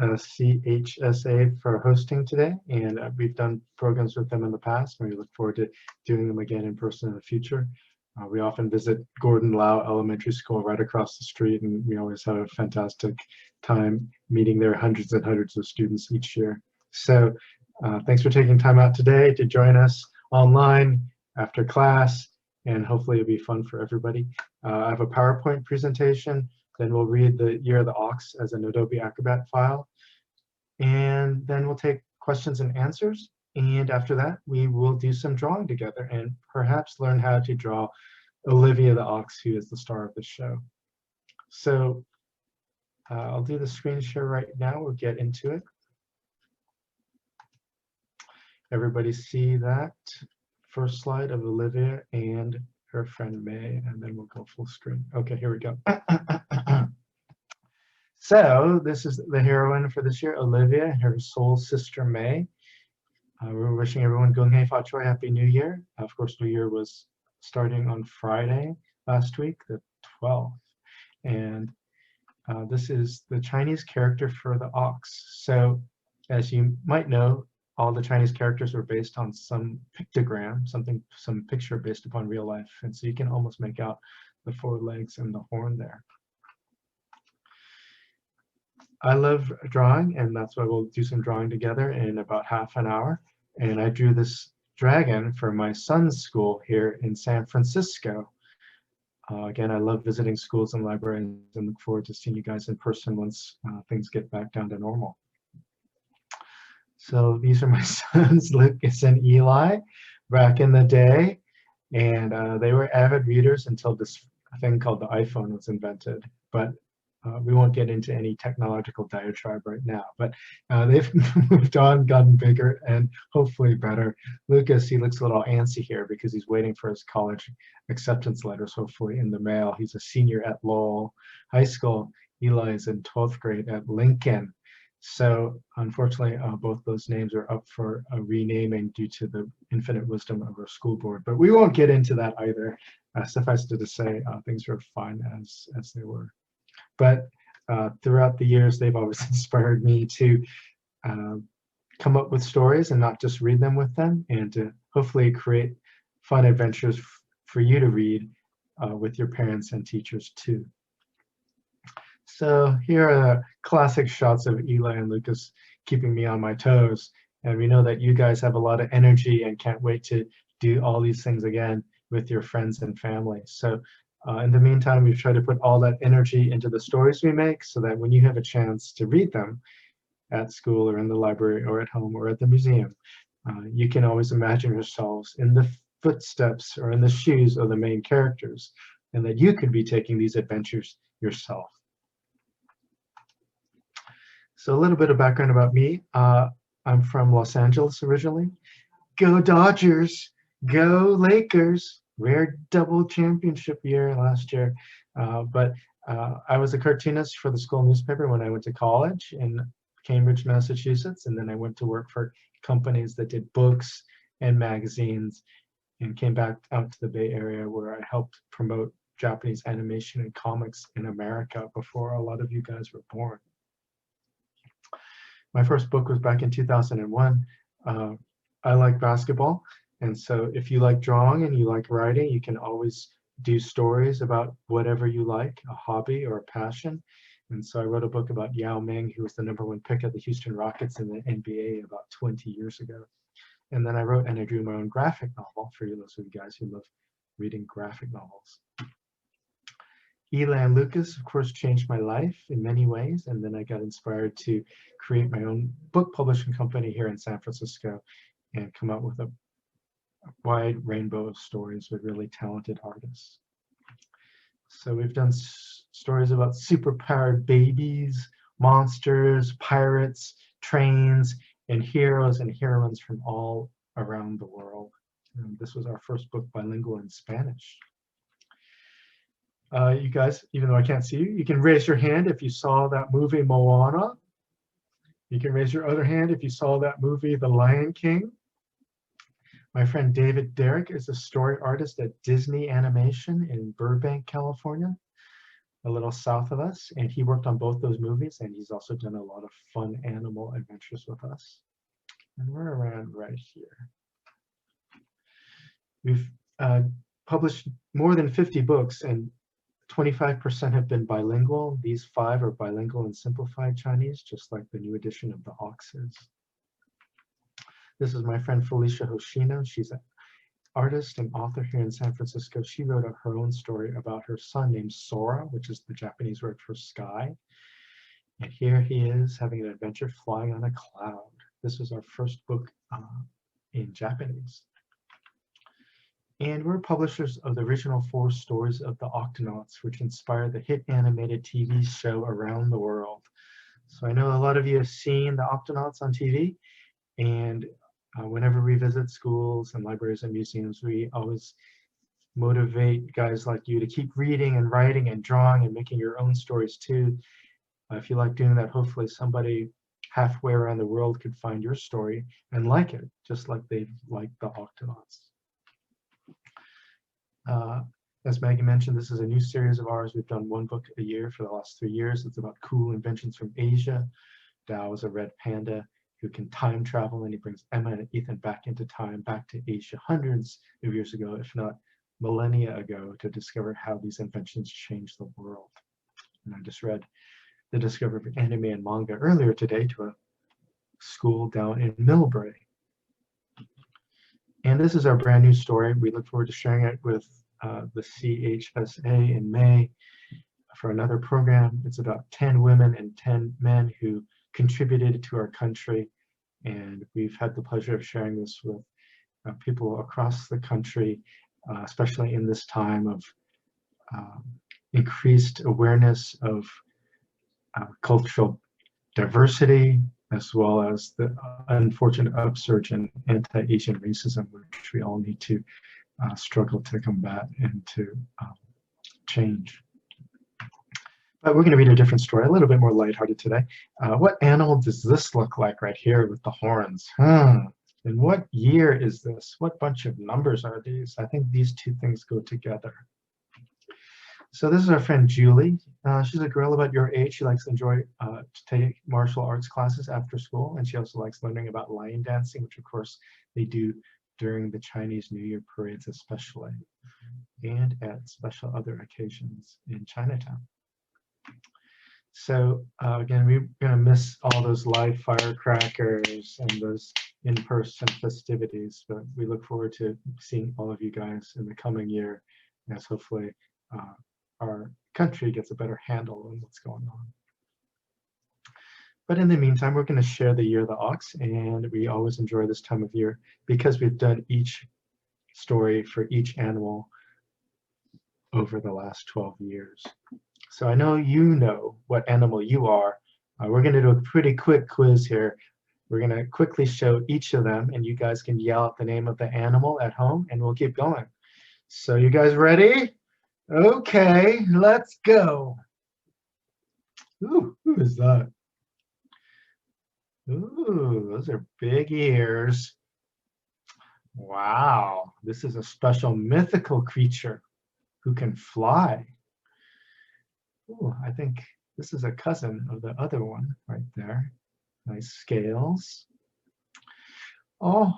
CHSA for hosting today, and we've done programs with them in the past, and we look forward to doing them again in person in the future. We often visit Gordon Lau Elementary School right across the street, and we always have a fantastic time meeting there, hundreds and hundreds of students each year. So thanks for taking time out today to join us online after class, and hopefully it'll be fun for everybody. I have a PowerPoint presentation, then we'll read the Year of the Ox as an Adobe Acrobat file, and then we'll take questions and answers. And after that, we will do some drawing together and perhaps learn how to draw Olivia the ox, who is the star of the show. So I'll do the screen share right now. We'll get into it. Everybody see that first slide of Olivia and her friend May, and then we'll go full screen. Okay, here we go. So this is the heroine for this year, Olivia, and her soul sister May. We're wishing everyone Gung Hei Fa Choi, Happy New Year. Of course, New Year was starting on Friday last week, the 12th. And this is the Chinese character for the ox. So as you might know, all the Chinese characters are based on some pictogram, some picture based upon real life. And so you can almost make out the four legs and the horn there. I love drawing, and that's why we'll do some drawing together in about half an hour. And I drew this dragon for my son's school here in San Francisco. Again, I love visiting schools and libraries and look forward to seeing you guys in person once things get back down to normal. So these are my sons, Lucas and Eli, back in the day. And they were avid readers until this thing called the iPhone was invented. But we won't get into any technological diatribe right now, but they've moved on, gotten bigger, and hopefully better. Lucas, he looks a little antsy here because he's waiting for his college acceptance letters, hopefully in the mail. He's a senior at Lowell High School. Eli is in 12th grade at Lincoln. So unfortunately, both those names are up for a renaming due to the infinite wisdom of our school board, but we won't get into that either. Suffice it to say, things are fine as they were. But throughout the years, they've always inspired me to come up with stories and not just read them with them, and to hopefully create fun adventures for you to read with your parents and teachers too. So here are the classic shots of Eli and Lucas keeping me on my toes. And we know that you guys have a lot of energy and can't wait to do all these things again with your friends and family. So in the meantime, we've tried to put all that energy into the stories we make so that when you have a chance to read them at school or in the library or at home or at the museum, you can always imagine yourselves in the footsteps or in the shoes of the main characters, and that you could be taking these adventures yourself. So a little bit of background about me. I'm from Los Angeles originally. Go Dodgers, go Lakers. Rare double championship year last year. But I was a cartoonist for the school newspaper when I went to college in Cambridge, Massachusetts. And then I went to work for companies that did books and magazines, and came back out to the Bay Area where I helped promote Japanese animation and comics in America before a lot of you guys were born. My first book was back in 2001. I like basketball. And so if you like drawing and you like writing, you can always do stories about whatever you like, a hobby or a passion. And so I wrote a book about Yao Ming, who was the #1 pick of the Houston Rockets in the NBA about 20 years ago. And then I wrote and I drew my own graphic novel for those of you guys who love reading graphic novels. Eli and Lucas, of course, changed my life in many ways. And then I got inspired to create my own book publishing company here in San Francisco and come out with a wide rainbow of stories with really talented artists. So we've done stories about superpowered babies, monsters, pirates, trains, and heroes and heroines from all around the world. And this was our first book bilingual in Spanish. You guys, even though I can't see you, you can raise your hand if you saw that movie Moana. You can raise your other hand if you saw that movie The Lion King. My friend David Derrick is a story artist at Disney Animation in Burbank, California. a little south of us, and he worked on both those movies, and he's also done a lot of fun animal adventures with us. And we're around right here. We've published more than 50 books, and 25% have been bilingual. These 5 are bilingual and simplified Chinese, just like the new edition of the Ox is. This is my friend Felicia Hoshino. She's an artist and author here in San Francisco. She wrote her own story about her son named Sora, which is the Japanese word for sky. And here he is having an adventure flying on a cloud. This was our first book in Japanese. And we're publishers of the original 4 stories of the Octonauts, which inspired the hit animated TV show around the world. So I know a lot of you have seen the Octonauts on TV, and whenever we visit schools and libraries and museums, we always motivate guys like you to keep reading and writing and drawing and making your own stories too. If you like doing that, hopefully somebody halfway around the world could find your story and like it, just like they liked the Octonauts. As Maggie mentioned, this is a new series of ours. We've done 1 book a year for the last 3 years. It's about cool inventions from Asia. Dao is a red panda who can time travel, and he brings Emma and Ethan back into time, back to Asia hundreds of years ago, if not millennia ago, to discover how these inventions changed the world. And I just read the discovery of anime and manga earlier today to a school down in Millbrae. And this is our brand new story. We look forward to sharing it with the CHSA in May for another program. It's about 10 women and 10 men who contributed to our country. And we've had the pleasure of sharing this with people across the country, especially in this time of increased awareness of cultural diversity, as well as the unfortunate upsurge in anti-Asian racism, which we all need to struggle to combat and to change. But we're going to read a different story, a little bit more lighthearted today. What animal does this look like right here with the horns? And what year is this? What bunch of numbers are these? I think these 2 things go together. So this is our friend Julie. She's a girl about your age. She likes to take martial arts classes after school, and she also likes learning about lion dancing, which of course they do during the Chinese New Year parades especially, and at special other occasions in Chinatown. So again, we're going to miss all those live firecrackers and those in-person festivities, but we look forward to seeing all of you guys in the coming year, as hopefully our country gets a better handle on what's going on. But in the meantime, we're going to share the year of the ox, and we always enjoy this time of year because we've done each story for each animal over the last 12 years. So I know you know what animal you are. We're going to do a pretty quick quiz here. We're going to quickly show each of them, and you guys can yell out the name of the animal at home, and we'll keep going. So you guys ready? Okay, let's go. Ooh, who is that? Ooh, those are big ears. Wow, this is a special mythical creature who can fly. Ooh, I think this is a cousin of the other one right there. Nice scales. Oh,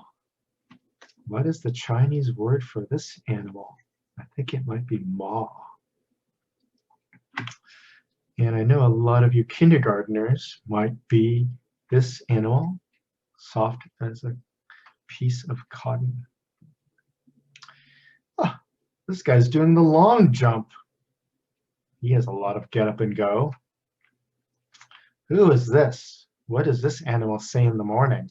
what is the Chinese word for this animal? I think it might be ma. And I know a lot of you kindergartners might be this animal, soft as a piece of cotton. Oh, this guy's doing the long jump. He has a lot of get up and go. Who is this? What does this animal say in the morning?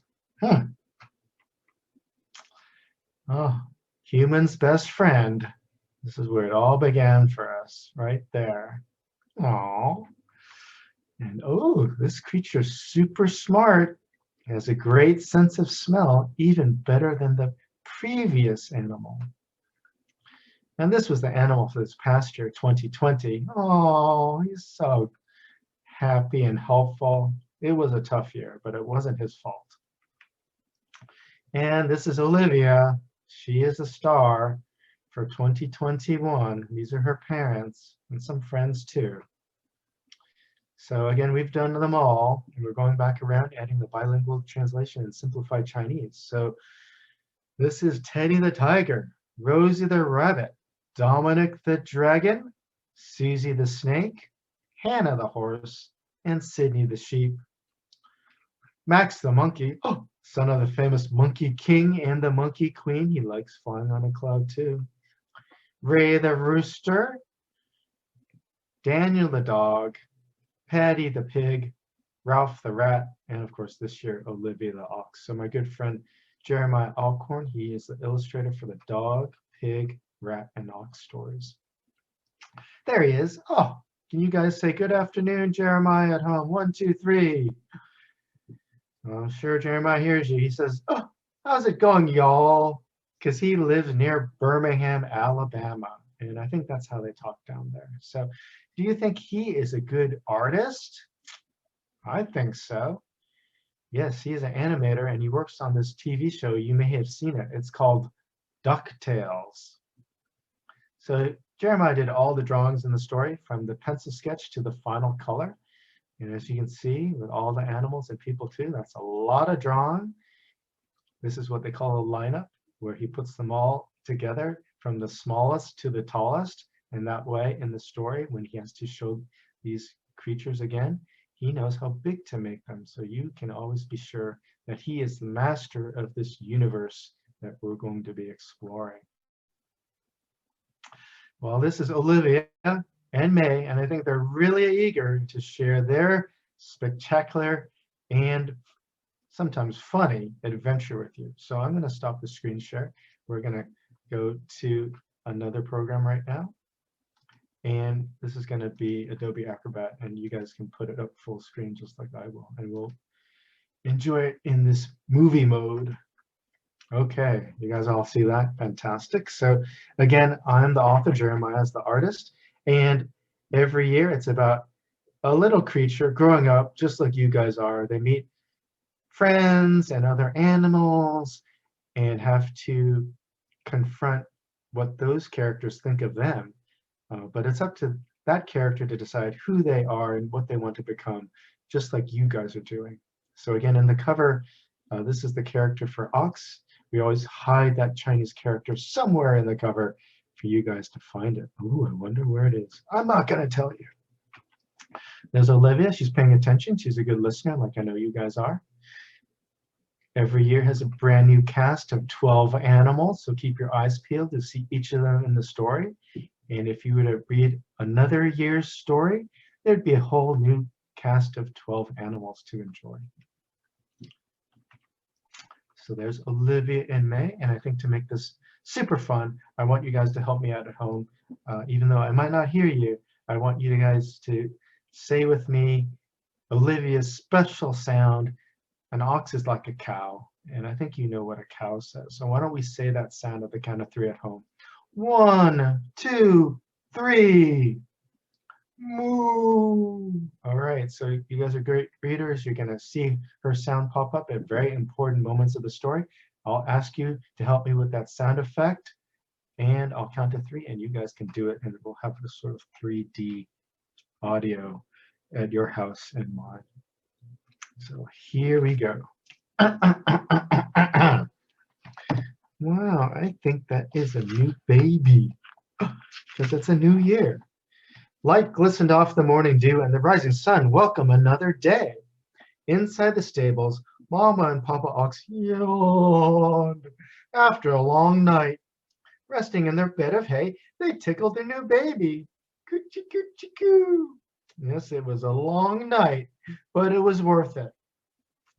Oh, human's best friend. This is where it all began for us, right there. Aww. And oh, this creature's super smart. It has a great sense of smell, even better than the previous animal. And this was the animal for this past year, 2020. Oh, he's so happy and helpful. It was a tough year, but it wasn't his fault. And this is Olivia. She is a star for 2021. These are her parents and some friends too. So again, we've done them all, and we're going back around adding the bilingual translation and simplified Chinese. So this is Teddy the tiger, Rosie the rabbit, Dominic the dragon, Susie the snake, Hannah the horse, and Sydney the sheep. Max the monkey, son of the famous Monkey King and the Monkey Queen. He likes flying on a cloud too. Ray the rooster, Daniel the dog, Patty the pig, Ralph the rat, and of course this year Olivia the ox. So my good friend Jeremiah Alcorn, he is the illustrator for the dog, pig, rat, and ox stories. There he is. Oh, can you guys say good afternoon, Jeremiah at home? 1, 2, 3. I'm sure Jeremiah hears you. He says, oh, how's it going, y'all? Because he lives near Birmingham, Alabama. And I think that's how they talk down there. So do you think he is a good artist? I think so. Yes, he is an animator, and he works on this TV show. You may have seen it. It's called DuckTales. So Jeremiah did all the drawings in the story, from the pencil sketch to the final color. And as you can see, with all the animals and people too, that's a lot of drawing. This is what they call a lineup, where he puts them all together from the smallest to the tallest. And that way, in the story, when he has to show these creatures again, he knows how big to make them. So you can always be sure that he is the master of this universe that we're going to be exploring. Well, this is Olivia and May, and I think they're really eager to share their spectacular and sometimes funny adventure with you. So I'm going to stop the screen share. We're going to go to another program right now. And this is going to be Adobe Acrobat, and you guys can put it up full screen just like I will, and we'll enjoy it in this movie mode. Okay, you guys all see that? Fantastic. So again, I'm the author, Jeremiah is the artist, and every year it's about a little creature growing up just like you guys are. They meet friends and other animals and have to confront what those characters think of them. But it's up to that character to decide who they are and what they want to become, just like you guys are doing. So again, in the cover, this is the character for Ox. We always hide that Chinese character somewhere in the cover for you guys to find it. Ooh, I wonder where it is. I'm not going to tell you. There's Olivia. She's paying attention. She's a good listener, like I know you guys are. Every year has a brand new cast of 12 animals, so keep your eyes peeled to see each of them in the story. And if you were to read another year's story, there'd be a whole new cast of 12 animals to enjoy. So there's Olivia and May, and I think to make this super fun, I want you guys to help me out at home. Even though I might not hear you, I want you guys to say with me Olivia's special sound. An ox is like a cow, and I think you know what a cow says. So why don't we say that sound at the count of 3 at home? 1, 2, 3. Moo. All right, so you guys are great readers. You're going to see her sound pop up at very important moments of the story. I'll ask you to help me with that sound effect, and I'll count to 3, and you guys can do it, and we'll have this sort of 3D audio at your house and mine. So here we go. Wow, I think that is a new baby, because it's a new year. Light glistened off the morning dew, and the rising sun welcomed another day. Inside the stables, Mama and Papa Ox yawned. After a long night, resting in their bed of hay, they tickled their new baby. Coochie coochie coo. Yes, it was a long night, but it was worth it.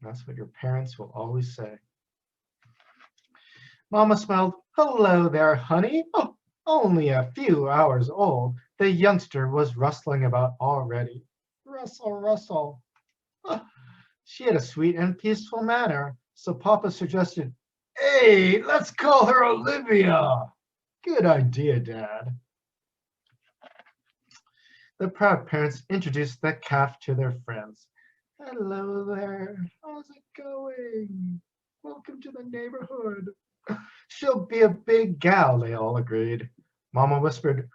That's what your parents will always say. Mama smiled. Hello there, honey. Oh, only a few hours old. The youngster was rustling about already. Rustle, rustle. She had a sweet and peaceful manner, so Papa suggested, hey, let's call her Olivia. Good idea, Dad. The proud parents introduced the calf to their friends. Hello there. How's it going? Welcome to the neighborhood. She'll be a big gal, they all agreed. Mama whispered,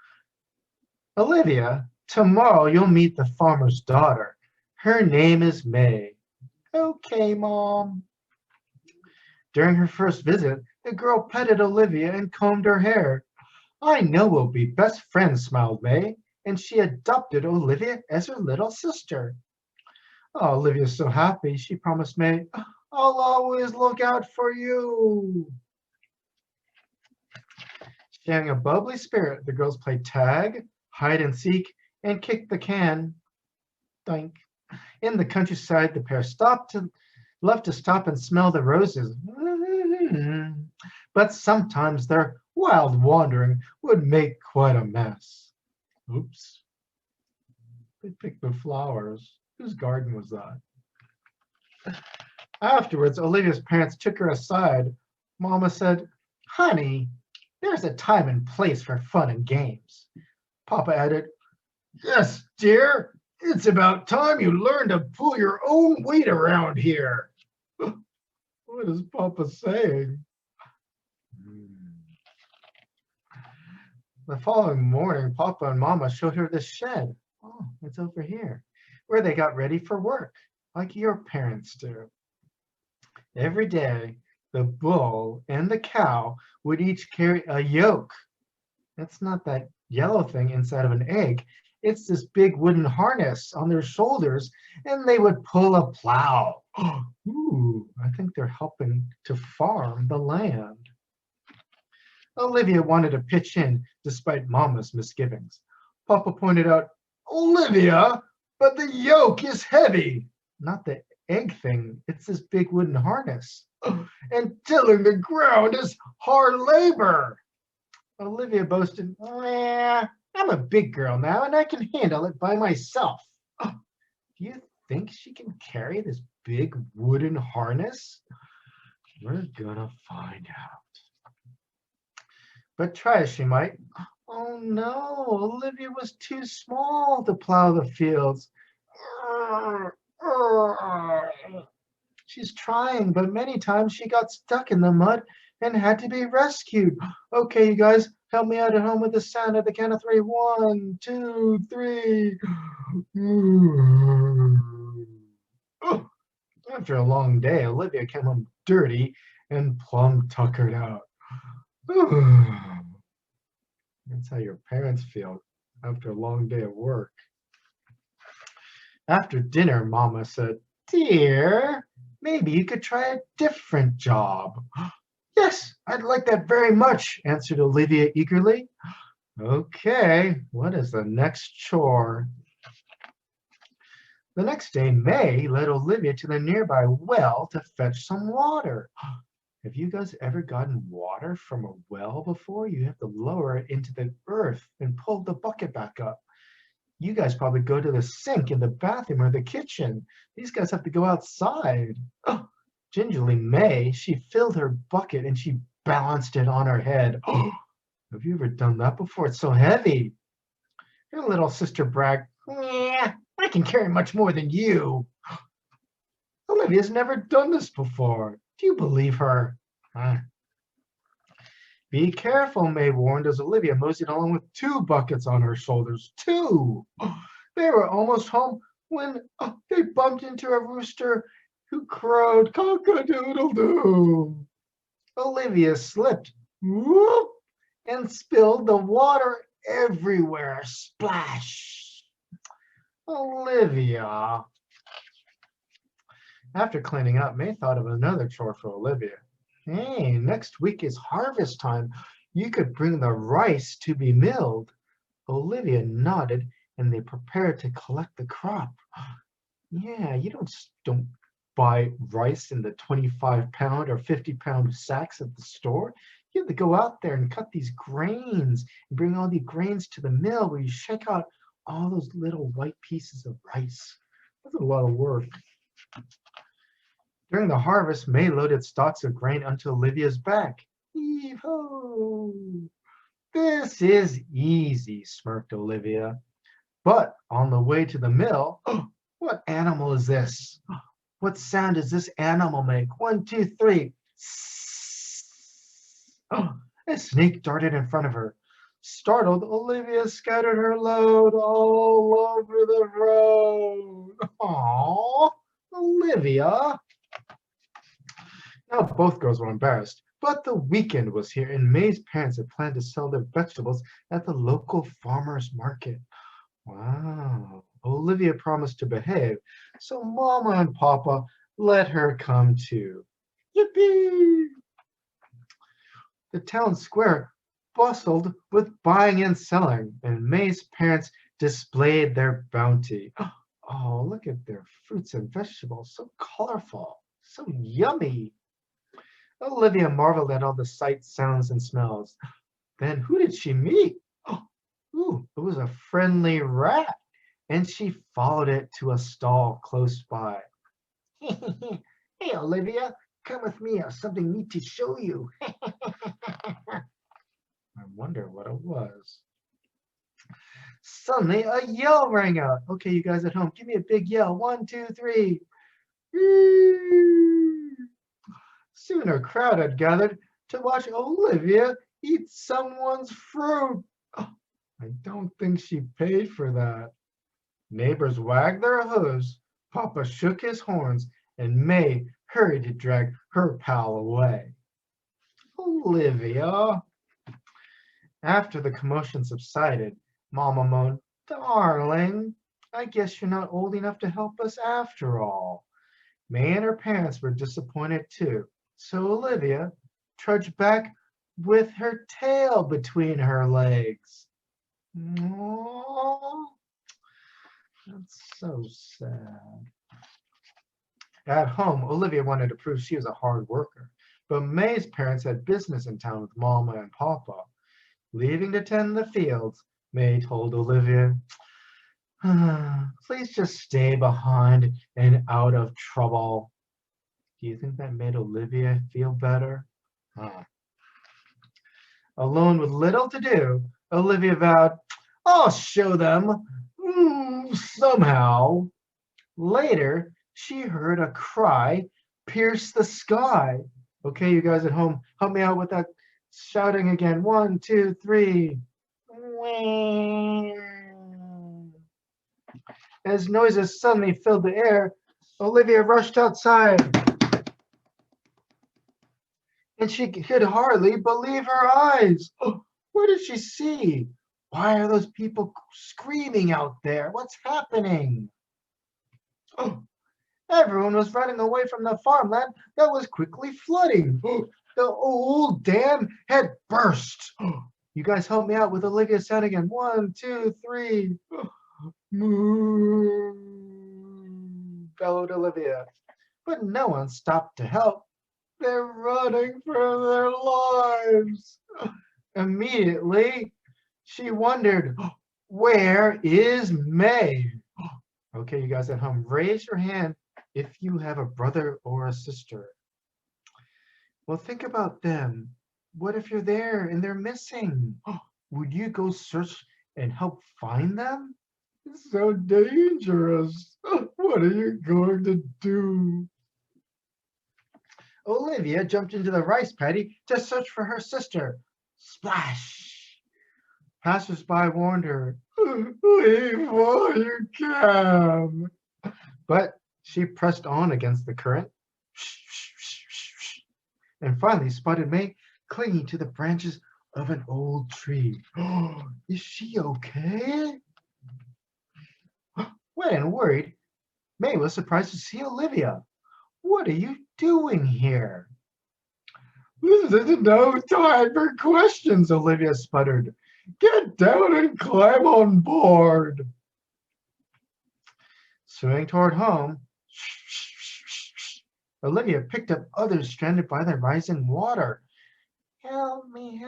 Olivia, tomorrow you'll meet the farmer's daughter. Her name is May. Okay, Mom. During her first visit, the girl petted Olivia and combed her hair. I know we'll be best friends, smiled May, and she adopted Olivia as her little sister. Oh, Olivia's so happy, she promised May, I'll always look out for you. Sharing a bubbly spirit, the girls played tag, hide and seek, and kicked the can. Doink. In the countryside, the pair left to stop and smell the roses. But sometimes their wild wandering would make quite a mess. Oops. They picked the flowers. Whose garden was that? Afterwards, Olivia's parents took her aside. Mama said, Honey, there's a time and place for fun and games. Papa added, Yes, dear. It's about time you learn to pull your own weight around here. What is Papa saying? The following morning, Papa and Mama showed her the shed. Oh, it's over here, where they got ready for work, like your parents do. Every day, the bull and the cow would each carry a yoke. That's not that yellow thing inside of an egg. It's this big wooden harness on their shoulders, and they would pull a plow. Ooh, I think they're helping to farm the land. Olivia wanted to pitch in despite Mama's misgivings. Papa pointed out, Olivia, but the yoke is heavy. Not the egg thing, it's this big wooden harness. And tilling the ground is hard labor. Olivia boasted, I'm a big girl now and I can handle it by myself. Do you think she can carry this big wooden harness? We're gonna find out. But try as she might, oh no, Olivia was too small to plow the fields. She's trying, but many times she got stuck in the mud and had to be rescued. Okay, you guys, help me out at home with the sound at the count of 3. 1, 2, 3. After a long day, Olivia came home dirty and plumb tuckered out. That's how your parents feel after a long day of work. After dinner, Mama said, Dear, maybe you could try a different job. Yes, I'd like that very much, answered Olivia eagerly. Okay, what is the next chore? The next day, May led Olivia to the nearby well to fetch some water. Have you guys ever gotten water from a well before? You have to lower it into the earth and pull the bucket back up. You guys probably go to the sink in the bathroom or the kitchen. These guys have to go outside. Oh, gingerly May, she filled her bucket and she balanced it on her head. Oh, have you ever done that before? It's so heavy. Her little sister bragged, Yeah, I can carry much more than you. Olivia's never done this before. Do you believe her? Be careful, May warned as Olivia moseyed along with 2 buckets on her shoulders. 2! They were almost home when they bumped into a rooster who crowed cock-a-doodle-doo. Olivia slipped, whoop, and spilled the water everywhere. Splash! Olivia. After cleaning up, May thought of another chore for Olivia. Hey, next week is harvest time. You could bring the rice to be milled. Olivia nodded and they prepared to collect the crop. Yeah, you don't buy rice in the 25-pound or 50-pound sacks at the store. You have to go out there and cut these grains and bring all the grains to the mill where you shake out all those little white pieces of rice. That's a lot of work. During the harvest, May loaded stalks of grain onto Olivia's back. Yee-ho! This is easy, smirked Olivia. But on the way to the mill, what animal is this? What sound does this animal make? 1, 2, 3. A snake darted in front of her. Startled, Olivia scattered her load all over the road. Aww, Olivia. Now both girls were embarrassed, but the weekend was here and May's parents had planned to sell their vegetables at the local farmer's market. Wow. Olivia promised to behave, so Mama and Papa let her come too. Yippee! The town square bustled with buying and selling, and May's parents displayed their bounty. Oh, look at their fruits and vegetables, so colorful, so yummy. Olivia marveled at all the sights, sounds, and smells. Then who did she meet? Ooh, it was a friendly rat, and she followed it to a stall close by. Hey, Olivia, come with me. I have something neat to show you. I wonder what it was. Suddenly, a yell rang out. Okay, you guys at home, give me a big yell. 1, 2, 3. Soon a crowd had gathered to watch Olivia eat someone's fruit. I don't think she paid for that. Neighbors wagged their hooves, Papa shook his horns, and May hurried to drag her pal away. Olivia. After the commotion subsided, Mama moaned, Darling, I guess you're not old enough to help us after all. May and her parents were disappointed too, so Olivia trudged back with her tail between her legs. Aww, that's so sad. At home, Olivia wanted to prove she was a hard worker, but May's parents had business in town with Mama and Papa. Leaving to tend the fields, May told Olivia, please just stay behind and out of trouble. Do you think that made Olivia feel better? Alone with little to do, Olivia vowed, I'll show them somehow. Later, she heard a cry pierce the sky. Okay, you guys at home, help me out with that shouting again. 1, 2, 3. As noises suddenly filled the air, Olivia rushed outside. And she could hardly believe her eyes. What did she see? Why are those people screaming out there? What's happening? Everyone was running away from the farmland that was quickly flooding. The old dam had burst. You guys help me out with Olivia's sound again. 1, 2, 3. Moo, bellowed Olivia. But no one stopped to help. They're running for their lives. Immediately, she wondered, where is May? Okay, you guys at home, raise your hand if you have a brother or a sister. Well, think about them. What if you're there and they're missing? Would you go search and help find them? It's so dangerous. What are you going to do? Olivia jumped into the rice paddy to search for her sister. Splash! Passers-by warned her, leave while you can. But she pressed on against the current and finally spotted May clinging to the branches of an old tree. Is she okay? Wet and worried, May was surprised to see Olivia. What are you doing here? This is no time for questions, Olivia sputtered. Get down and climb on board. Swimming toward home, Olivia picked up others stranded by the rising water. Help me,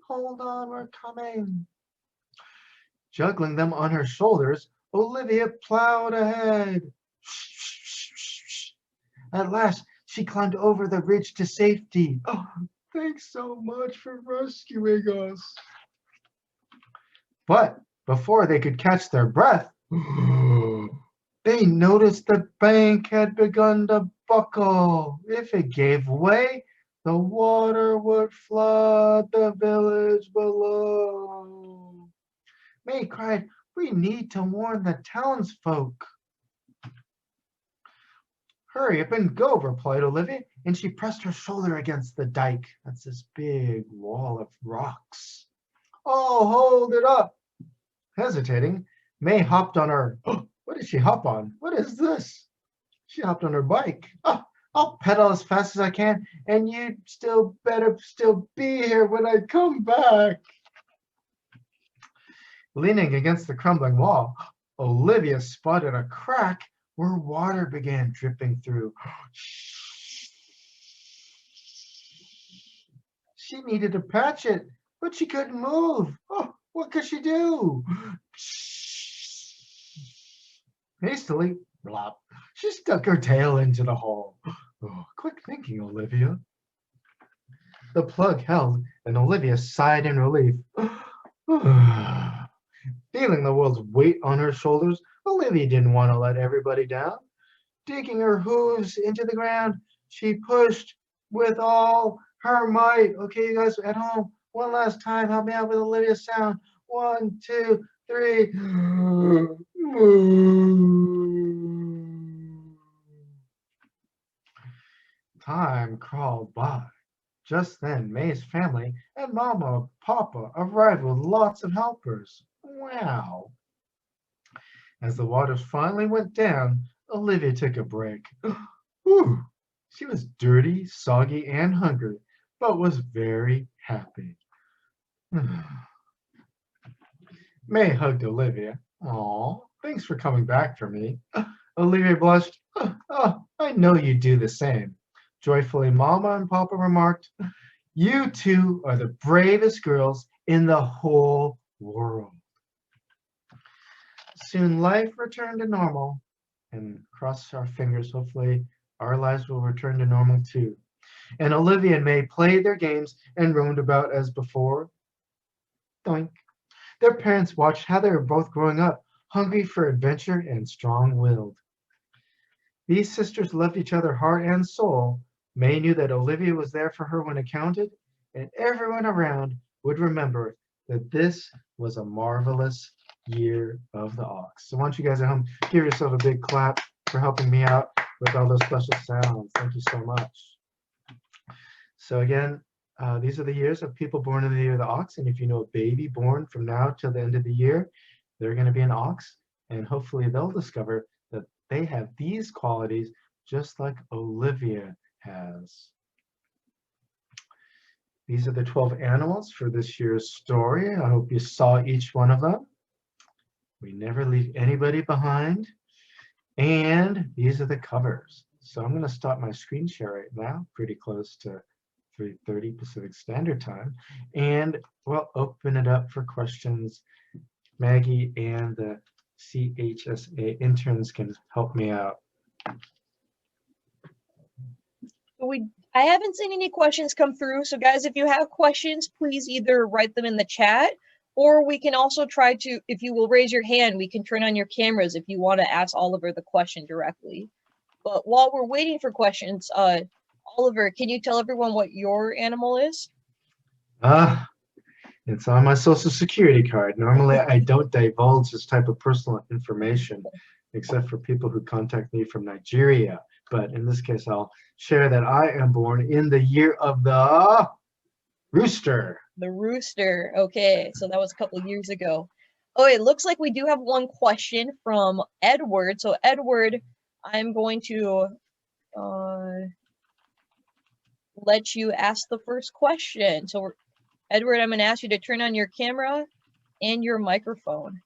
hold on, we're coming. Juggling them on her shoulders, Olivia plowed ahead. At last, she climbed over the ridge to safety. Oh, thanks so much for rescuing us. But before they could catch their breath, they noticed the bank had begun to buckle. If it gave way, the water would flood the village below. May cried, we need to warn the townsfolk. Hurry up and go, replied Olivia, and she pressed her shoulder against the dike. That's this big wall of rocks. Oh, hold it up. Hesitating, May hopped on her. Oh, what did she hop on? What is this? She hopped on her bike. Oh, I'll pedal as fast as I can, and you still better be here when I come back. Leaning against the crumbling wall, Olivia spotted a crack where water began dripping through. She needed to patch it, but she couldn't move. Oh, what could she do? Hastily, blop, she stuck her tail into the hole. Oh, quick thinking, Olivia. The plug held, and Olivia sighed in relief. Feeling the world's weight on her shoulders, Olivia didn't want to let everybody down. Digging her hooves into the ground, she pushed with all her might. Okay, you guys at home, one last time, help me out with Olivia's sound. 1, 2, 3. Time crawled by. Just then, May's family and Mama and Papa arrived with lots of helpers. Wow. As the waters finally went down, Olivia took a break. Whew. She was dirty, soggy, and hungry, but was very happy. May hugged Olivia. Aw, thanks for coming back for me. Olivia blushed. Oh, I know you do the same. Joyfully, Mama and Papa remarked, you two are the bravest girls in the whole world. Soon life returned to normal, and cross our fingers, hopefully our lives will return to normal too. And Olivia and May played their games and roamed about as before. Doink. Their parents watched how they were both growing up, hungry for adventure and strong-willed. These sisters loved each other heart and soul. May knew that Olivia was there for her when it counted, and everyone around would remember that this was a marvelous year of the ox. So why don't you guys at home give yourself a big clap for helping me out with all those special sounds. Thank you so much. So again, these are the years of people born in the year of the ox, and if you know a baby born from now till the end of the year, they're going to be an ox, and hopefully they'll discover that they have these qualities just like Olivia has. These are the 12 animals for this year's story. I hope you saw each one of them. We never leave anybody behind. And these are the covers. So I'm going to stop my screen share right now, pretty close to 3:30 Pacific Standard Time. And we'll open it up for questions. Maggie and the CHSA interns can help me out. I haven't seen any questions come through, so guys, if you have questions, please either write them in the chat, or we can also try to, if you will raise your hand, we can turn on your cameras if you want to ask Oliver the question directly. But while we're waiting for questions, Oliver, can you tell everyone what your animal is? It's on my social security card. Normally, I don't divulge this type of personal information, except for people who contact me from Nigeria. But in this case, I'll share that I am born in the year of the rooster. The rooster. Okay, so that was a couple of years ago. Oh, it looks like we do have one question from Edward. So Edward, I'm going to let you ask the first question. So Edward, I'm going to ask you to turn on your camera and your microphone.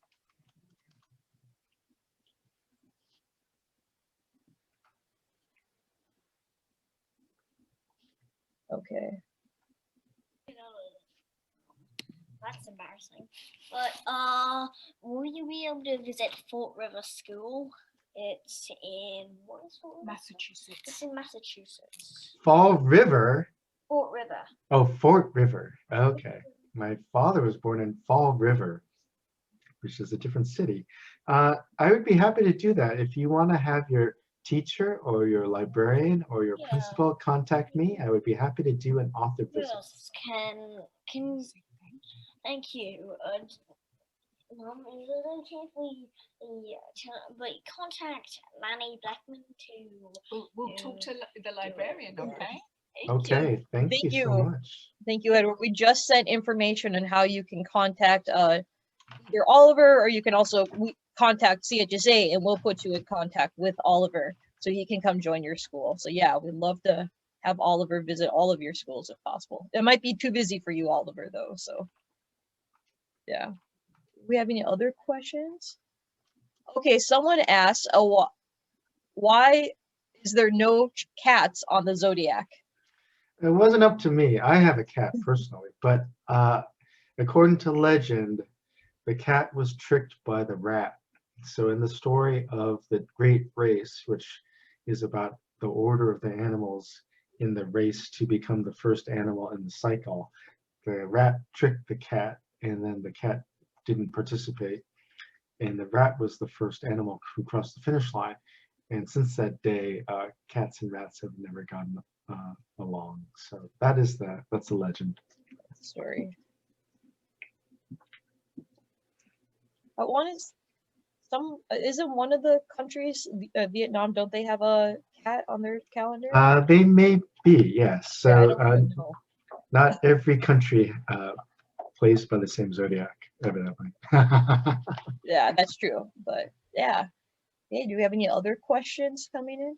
Okay. That's embarrassing. But will you be able to visit Fort River School? It's in what is Fort River? Massachusetts. It's in Massachusetts. Fall River. Fort River. Oh, Fort River. Okay. My father was born in Fall River, which is a different city. I would be happy to do that. If you want to have your teacher or your librarian or your Yeah. principal contact me, I would be happy to do an author visit. Yes, can thank you. Mom, is it okay if we but contact Manny Blackman to? We'll talk to the librarian, okay? Okay, thank Thank you so you. much. Thank you, Edward. We just sent information on how you can contact either Oliver, or you can also contact CHSA, and we'll put you in contact with Oliver so he can come join your school. So yeah, we'd love to have Oliver visit all of your schools if possible. It might be too busy for you, Oliver, though. So yeah. Do we have any other questions? Okay, someone asked, why is there no cats on the Zodiac? It wasn't up to me. I have a cat personally, but according to legend, the cat was tricked by the rat. So in the story of the Great Race, which is about the order of the animals in the race to become the first animal in the cycle, the rat tricked the cat, and then the cat didn't participate. And the rat was the first animal who crossed the finish line. And since that day, cats and rats have never gotten along. So that's the legend. Story. One is isn't one of the countries, Vietnam, don't they have a cat on their calendar? They may be, yes. Yeah, I So don't even know. not every country plays by the same zodiac, evidently. Yeah, that's true. But yeah. Hey, do we have any other questions coming in?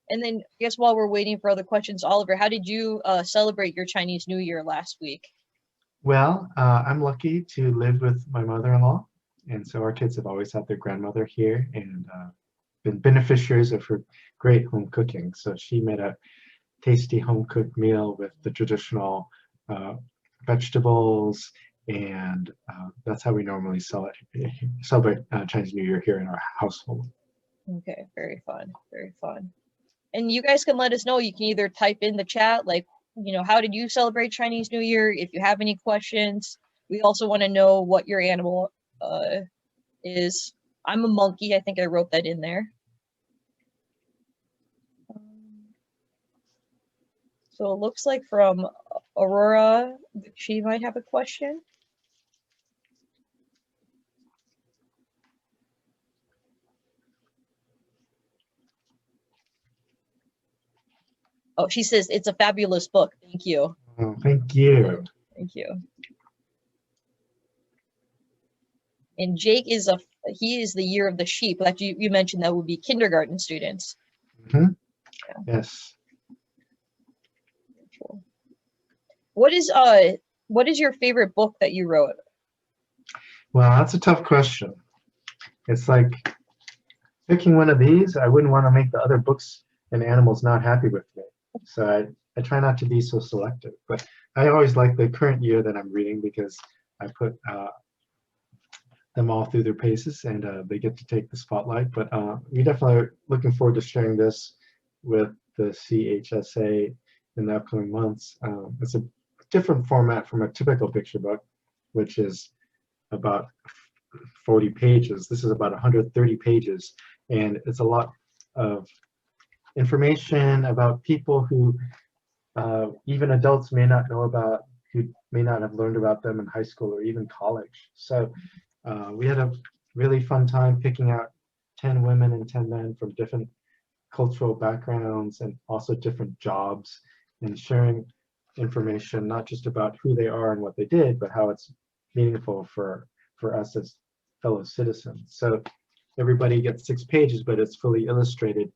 And then I guess while we're waiting for other questions, Oliver, how did you celebrate your Chinese New Year last week? Well, I'm lucky to live with my mother-in-law, and so our kids have always had their grandmother here and been beneficiaries of her great home cooking. So she made a tasty home-cooked meal with the traditional vegetables, and that's how we normally celebrate Chinese New Year here in our household. Okay, very fun, very fun. And you guys can let us know. You can either type in the chat, like, how did you celebrate Chinese New Year? If you have any questions, we also want to know what your animal is. I'm a monkey. I think I wrote that in there. So it looks like from Aurora, she might have a question. Oh, she says it's a fabulous book. Thank you. Oh, thank you. Thank you. And Jake he is the year of the sheep. Like you mentioned, that would be kindergarten students. Mm-hmm. Yeah. Yes. Cool. What is your favorite book that you wrote? Well, that's a tough question. It's like picking one of these, I wouldn't want to make the other books and animals not happy with me. So I try not to be so selective. But I always like the current year that I'm reading because I put them all through their paces and they get to take the spotlight. But we definitely are looking forward to sharing this with the CHSA in the upcoming months. It's a different format from a typical picture book, which is about 40 pages. This is about 130 pages, and it's a lot of information about people who even adults may not know about, who may not have learned about them in high school or even college. So we had a really fun time picking out 10 women and 10 men from different cultural backgrounds and also different jobs, and sharing information not just about who they are and what they did, but how it's meaningful for us as fellow citizens. So everybody gets 6 pages, but it's fully illustrated,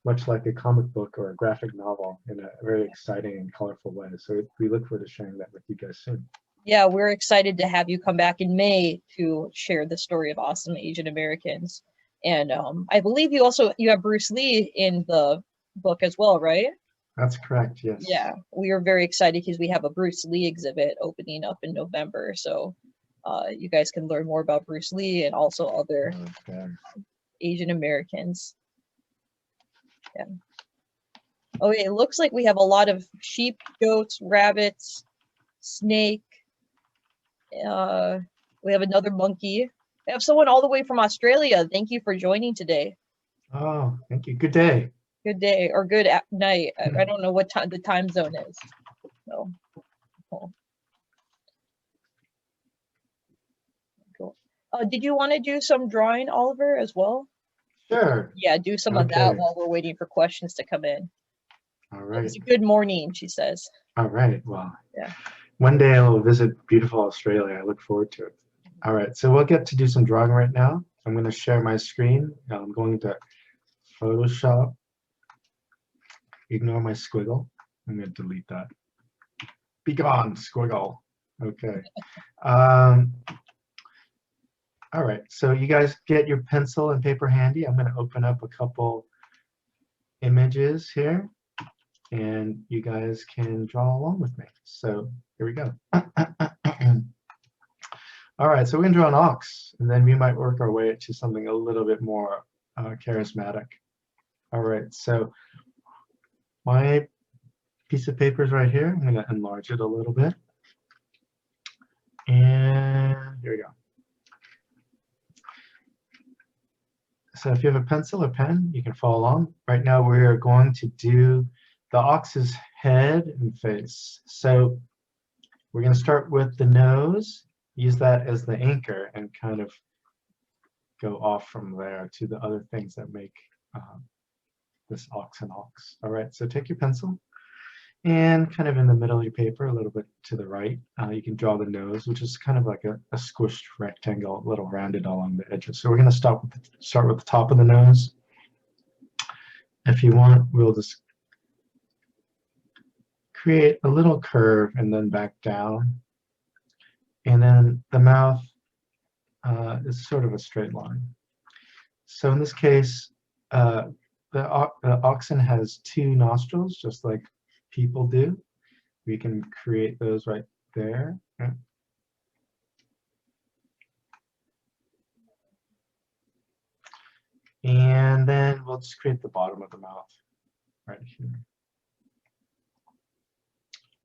much like a comic book or a graphic novel, in a very exciting and colorful way. So we look forward to sharing that with you guys soon. Yeah, we're excited to have you come back in May to share the story of awesome Asian Americans. And I believe you have Bruce Lee in the book as well, right? That's correct, yes. Yeah, we are very excited because we have a Bruce Lee exhibit opening up in November. So you guys can learn more about Bruce Lee and also other Asian Americans. Yeah. Okay, it looks like we have a lot of sheep, goats, rabbits, snake. We have another monkey. We have someone all the way from Australia. Thank you for joining today. Oh, thank you. Good day. Good day or good night. I don't know what time the time zone is. So cool. Cool. Did you want to do some drawing, Oliver, as well? Sure. Yeah, do some of that Okay. while we're waiting for questions to come in. All right. It's a good morning, she says. All right. Well, Yeah. one day I will visit beautiful Australia. I look forward to it. All right. So we'll get to do some drawing right now. I'm going to share my screen. I'm going to Photoshop. Ignore my squiggle. I'm going to delete that. Be gone, squiggle. Okay. All right. So you guys get your pencil and paper handy. I'm going to open up a couple images here, and you guys can draw along with me. So here we go. All right, so we're gonna draw an ox, and then we might work our way to something a little bit more charismatic. All right, so my piece of paper is right here. I'm gonna enlarge it a little bit. And here we go. So if you have a pencil or pen, you can follow along. Right now we are going to do the ox's head and face. So we're gonna start with the nose, use that as the anchor, and kind of go off from there to the other things that make this ox an ox. All right, so take your pencil and kind of in the middle of your paper, a little bit to the right, you can draw the nose, which is kind of like a squished rectangle, a little rounded along the edges. So we're going to start with the top of the nose. If you want, we'll just create a little curve and then back down. And then the mouth is sort of a straight line. So in this case, the oxen has two nostrils, just like people do. We can create those right there. Okay. And then we'll just create the bottom of the mouth right here.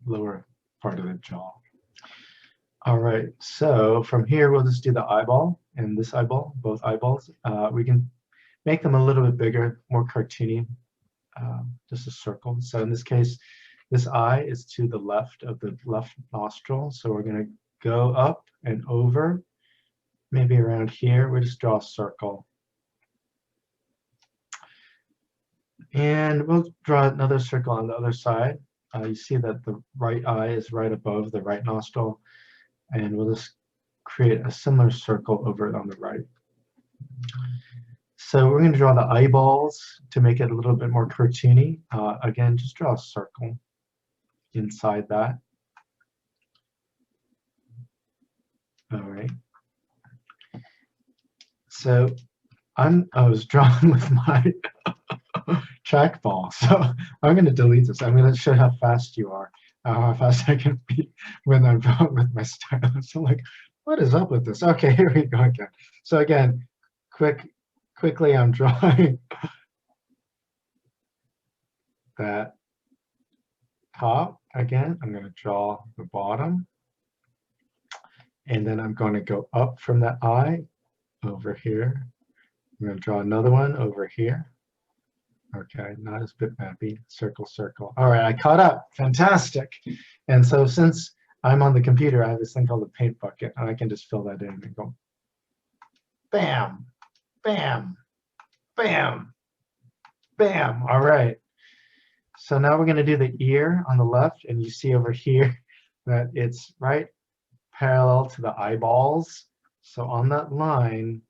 Lower part of the jaw. All right, so from here we'll just do the eyeball and this eyeball, both eyeballs. We can make them a little bit bigger, more cartoony, just a circle. So in this case, this eye is to the left of the left nostril. So we're going to go up and over, maybe around here. We just draw a circle. And we'll draw another circle on the other side. You see that the right eye is right above the right nostril. And we'll just create a similar circle over on the right. So we're going to draw the eyeballs to make it a little bit more cartoony. Again, just draw a circle inside that. All right. So I was drawing with my trackball, so I'm going to delete this. I'm going to show how fast you are, how fast I can be when I'm drawing with my stylus. I'm like, what is up with this? Okay, here we go again. So again, quickly I'm drawing that top. Again, I'm going to draw the bottom. And then I'm going to go up from that eye over here. I'm going to draw another one over here. Okay, not as bitmappy. Circle, circle. All right, I caught up. Fantastic. And so since I'm on the computer, I have this thing called a paint bucket, and I can just fill that in and go bam, bam, bam, bam. All right. So now we're going to do the ear on the left, and you see over here that it's right parallel to the eyeballs. So on that line,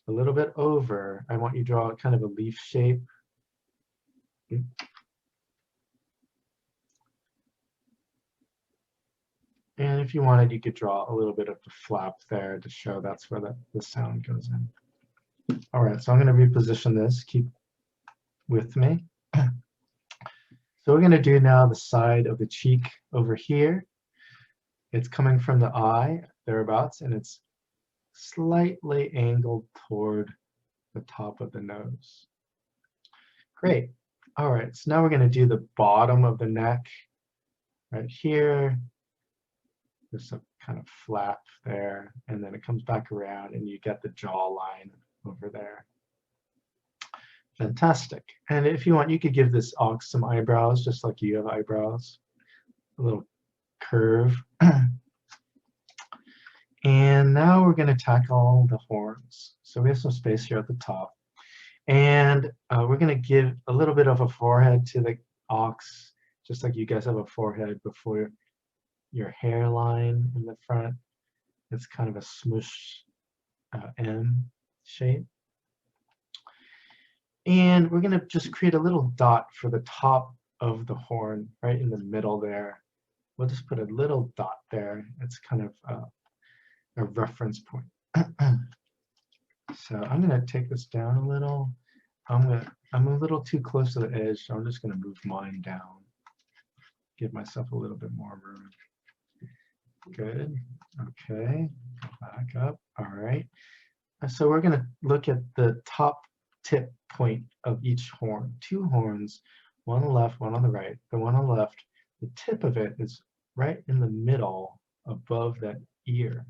a little bit over, I want you to draw kind of a leaf shape. And if you wanted, you could draw a little bit of the flap there to show that's where the sound goes in. All right, so I'm going to reposition this. Keep with me. So we're going to do now the side of the cheek over here. It's coming from the eye, thereabouts, and it's slightly angled toward the top of the nose. Great. All right, so now we're going to do the bottom of the neck right here. There's some kind of flap there, and then it comes back around and you get the jawline over there. Fantastic. And if you want, you could give this ox some eyebrows, just like you have eyebrows. A little curve. And now we're going to tackle the horns. So we have some space here at the top. And we're going to give a little bit of a forehead to the ox, just like you guys have a forehead before your hairline in the front. It's kind of a smoosh M shape. And we're going to just create a little dot for the top of the horn, right in the middle there. We'll just put a little dot there. It's kind of a reference point. So I'm going to take this down a little. I'm a little too close to the edge, so I'm just going to move mine down. Give myself a little bit more room. Good. Okay. Go back up. All right. So we're going to look at the top tip point of each horn. Two horns, one on the left, one on the right. The one on the left, the tip of it is right in the middle above that ear.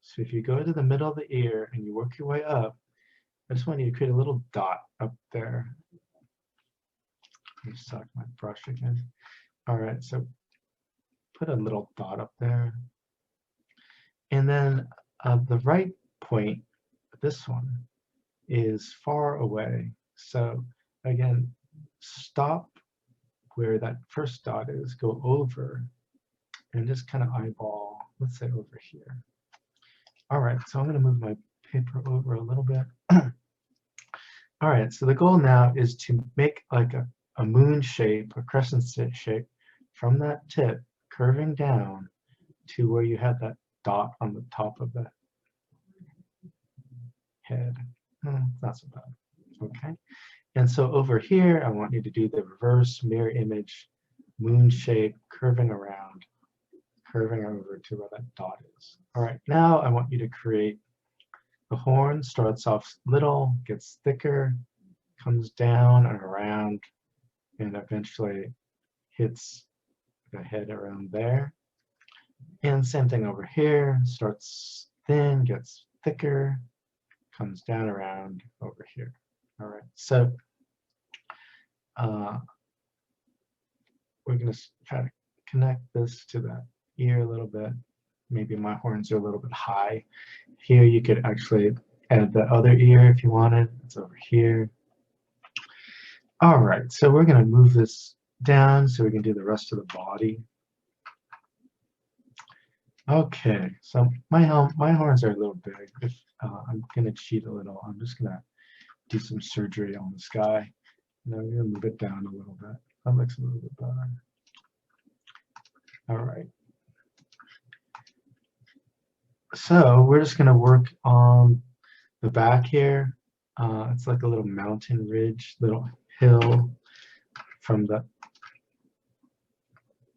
So if you go to the middle of the ear and you work your way up, I just want you to create a little dot up there. Let me suck my brush again. All right, so put a little dot up there. And then the right point, this one, is far away. So again, stop where that first dot is, go over, and just kind of eyeball, let's say over here. All right, so I'm going to move my paper over a little bit. All right, so the goal now is to make like a moon shape, a crescent shape from that tip curving down to where you have that dot on the top of the head. Not so bad. Okay. And so over here, I want you to do the reverse mirror image moon shape curving around, curving over to where that dot is. All right, now I want you to create the horn. Starts off little, gets thicker, comes down and around, and eventually hits the head around there. And same thing over here, starts thin, gets thicker, comes down around over here. All right, so we're going to try to connect this to that ear a little bit. Maybe my horns are a little bit high. Here you could actually add the other ear if you wanted. It's over here. All right, so we're going to move this down so we can do the rest of the body. Okay, so my horns are a little big. If I'm going to cheat a little, I'm just going to do some surgery on this guy. And I'm going to move it down a little bit. That looks a little bit better. All right. So we're just going to work on the back here. It's like a little mountain ridge, little hill from the